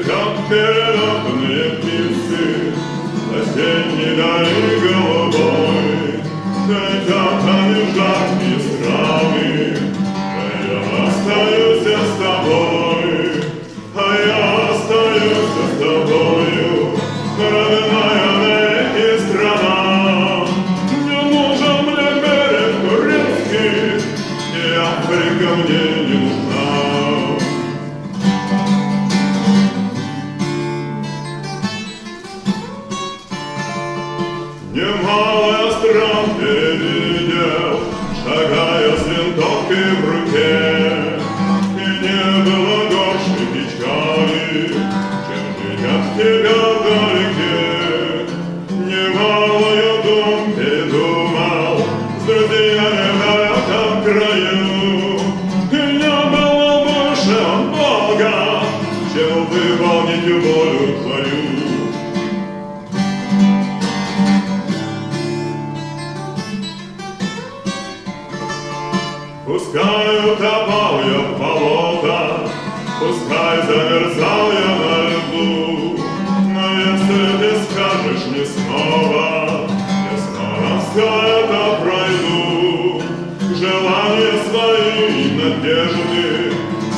Летят перелетные птицы осенней дали голубой. Летят они жаркие страны, а я остаюсь с тобой, а я остаюсь с тобою, родная навеки страна. Не нужен мне берег турецкий, и Африка мне не нужна. Немало стран переделал, шагая с винтовкой в руке, и не было горше печали, чем жить от тебя вдалеке. Немало я дум передумал с друзьями в далеком краю, и не было больше Бога, чем выполнить волю твою. Пускай утопал я в болото, пускай замерзал я на льду, но если ты скажешь мне снова, я снова все это пройду. Желания свои и надежды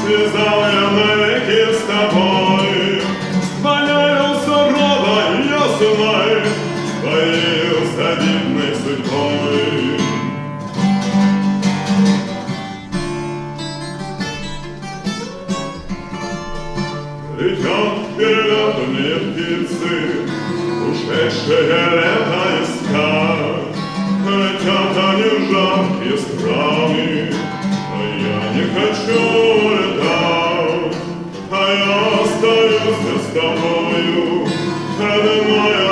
связал я навеки с тобой, с твоею суровой ясной, с твоей завидной судьбой. Летят перелетные птицы, ушедшие лето искать. Летят они в жаркие страны, но я не хочу летать, а я остаюсь с тобою, родная.